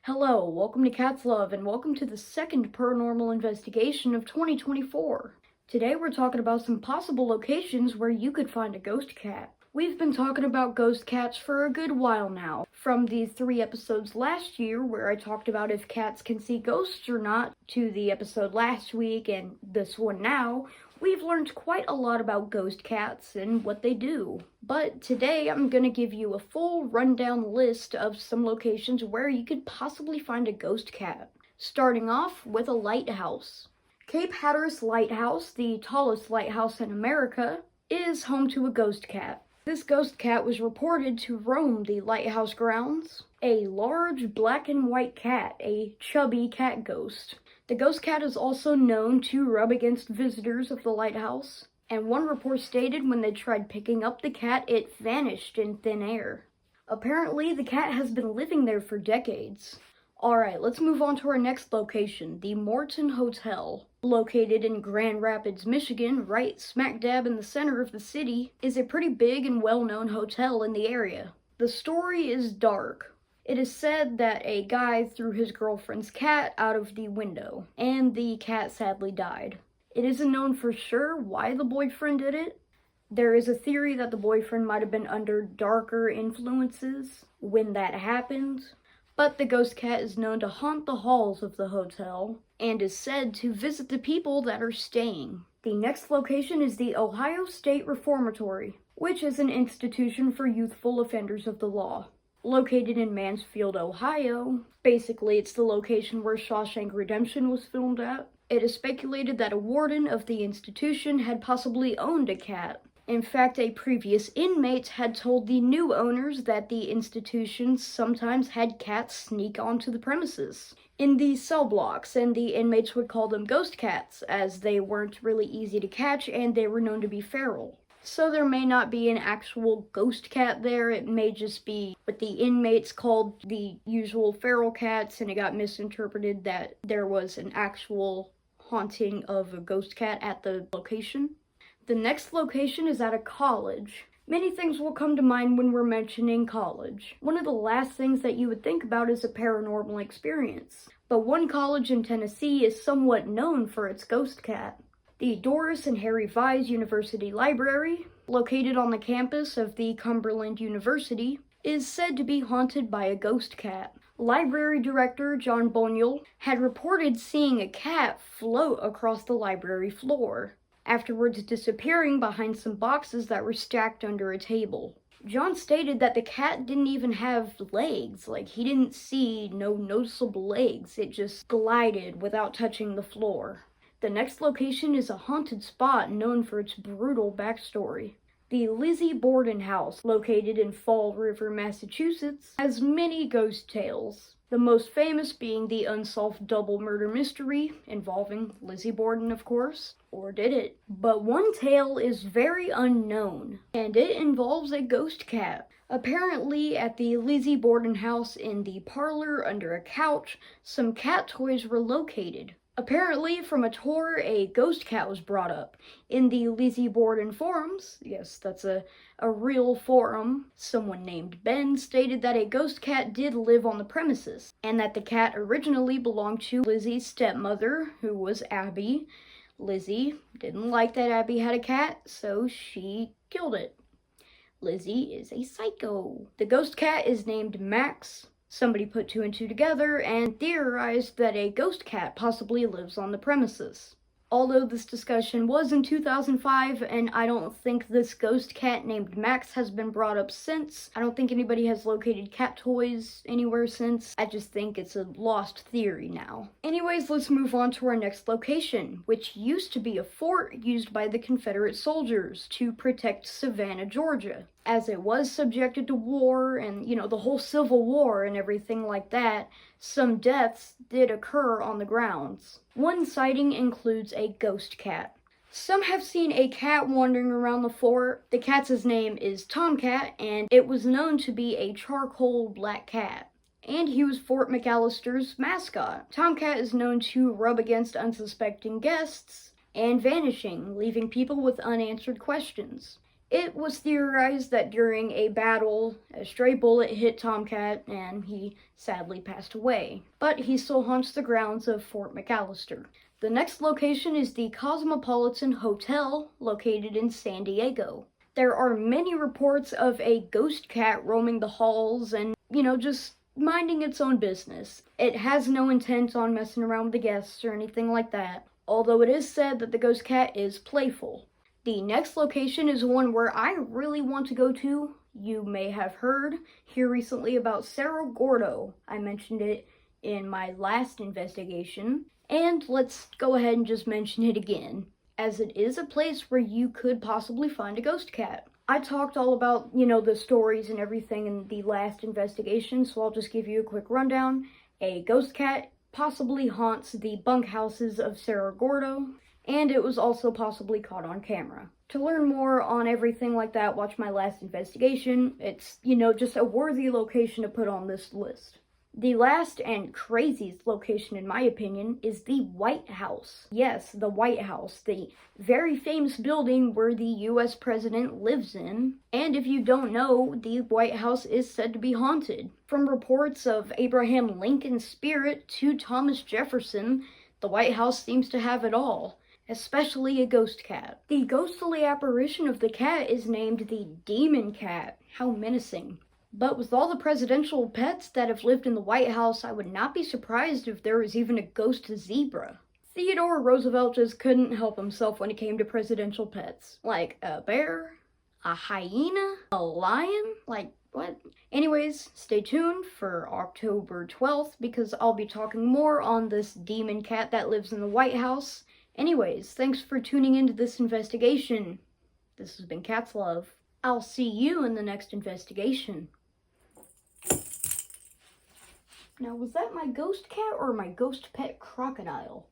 Hello, welcome to Cat's Love, and welcome to the second Purranormal Investigation of 2024. Today we're talking about some possible locations where you could find a ghost cat. We've been talking about ghost cats for a good while now, from the 3 episodes last year where I talked about if cats can see ghosts or not, to the episode last week and this one now. We've learned quite a lot about ghost cats and what they do. But today I'm going to give you a full rundown list of some locations where you could possibly find a ghost cat. Starting off with a lighthouse. Cape Hatteras Lighthouse, the tallest lighthouse in America, is home to a ghost cat. This ghost cat was reported to roam the lighthouse grounds. A large black and white cat, a chubby cat ghost. The ghost cat is also known to rub against visitors of the lighthouse, and one report stated when they tried picking up the cat, it vanished in thin air. Apparently, the cat has been living there for decades. Alright, let's move on to our next location, the Morton Hotel. Located in Grand Rapids, Michigan, right smack dab in the center of the city, is a pretty big and well-known hotel in the area. The story is dark. It is said that a guy threw his girlfriend's cat out of the window, and the cat sadly died. It isn't known for sure why the boyfriend did it. There is a theory that the boyfriend might have been under darker influences when that happened, but the ghost cat is known to haunt the halls of the hotel, and is said to visit the people that are staying. The next location is the Ohio State Reformatory, which is an institution for youthful offenders of the law. Located in Mansfield, Ohio. Basically, it's the location where Shawshank Redemption was filmed at. It is speculated that a warden of the institution had possibly owned a cat. In fact, a previous inmate had told the new owners that the institution sometimes had cats sneak onto the premises in the cell blocks, and the inmates would call them ghost cats, as they weren't really easy to catch and they were known to be feral. So there may not be an actual ghost cat there, it may just be what the inmates called the usual feral cats, and it got misinterpreted that there was an actual haunting of a ghost cat at the location. The next location is at a college. Many things will come to mind when we're mentioning college. One of the last things that you would think about is a paranormal experience. But one college in Tennessee is somewhat known for its ghost cat. The Doris and Harry Vise University Library, located on the campus of the Cumberland University, is said to be haunted by a ghost cat. Library director John Boniel had reported seeing a cat float across the library floor, afterwards disappearing behind some boxes that were stacked under a table. John stated that the cat didn't even have legs, he didn't see no noticeable legs, it just glided without touching the floor. The next location is a haunted spot known for its brutal backstory. The Lizzie Borden House, located in Fall River, Massachusetts, has many ghost tales. The most famous being the unsolved double murder mystery, involving Lizzie Borden, of course. Or did it? But one tale is very unknown, and it involves a ghost cat. Apparently, at the Lizzie Borden house in the parlor under a couch, some cat toys were located. Apparently, from a tour, a ghost cat was brought up. In the Lizzie Borden forums, yes, that's a real forum, someone named Ben stated that a ghost cat did live on the premises, and that the cat originally belonged to Lizzie's stepmother, who was Abby. Lizzie didn't like that Abby had a cat, so she killed it. Lizzie is a psycho. The ghost cat is named Max. Somebody put 2 and 2 together and theorized that a ghost cat possibly lives on the premises. Although this discussion was in 2005, and I don't think this ghost cat named Max has been brought up since. I don't think anybody has located cat toys anywhere since. I just think it's a lost theory now. Anyways, let's move on to our next location, which used to be a fort used by the Confederate soldiers to protect Savannah, Georgia. As it was subjected to war and, the whole Civil War and everything like that, some deaths did occur on the grounds. One sighting includes a ghost cat. Some have seen a cat wandering around the fort. The cat's name is Tomcat, and it was known to be a charcoal black cat. And he was Fort McAllister's mascot. Tomcat is known to rub against unsuspecting guests and vanishing, leaving people with unanswered questions. It was theorized that during a battle, a stray bullet hit Tomcat and he sadly passed away, but he still haunts the grounds of Fort McAllister. The next location is the Cosmopolitan Hotel, located in San Diego. There are many reports of a ghost cat roaming the halls and, just minding its own business. It has no intent on messing around with the guests or anything like that, although it is said that the ghost cat is playful. The next location is one where I really want to go to. You may have heard here recently about Cerro Gordo. I mentioned it in my last investigation, and let's go ahead and just mention it again, as it is a place where you could possibly find a ghost cat. I talked all about, the stories and everything in the last investigation, so I'll just give you a quick rundown. A ghost cat possibly haunts the bunkhouses of Cerro Gordo, and it was also possibly caught on camera. To learn more on everything like that, watch my last investigation. It's, just a worthy location to put on this list. The last and craziest location, in my opinion, is the White House. Yes, the White House, the very famous building where the US president lives in. And if you don't know, the White House is said to be haunted. From reports of Abraham Lincoln's spirit to Thomas Jefferson, the White House seems to have it all, especially a ghost cat. The ghostly apparition of the cat is named the Demon Cat. How menacing. But with all the presidential pets that have lived in the White House, I would not be surprised if there was even a ghost zebra. Theodore Roosevelt just couldn't help himself when it came to presidential pets. Like a bear, a hyena, a lion, what? Anyways, stay tuned for October 12th because I'll be talking more on this demon cat that lives in the White House. Anyways, thanks for tuning into this investigation. This has been Cat's Love. I'll see you in the next investigation. Now, was that my ghost cat or my ghost pet crocodile?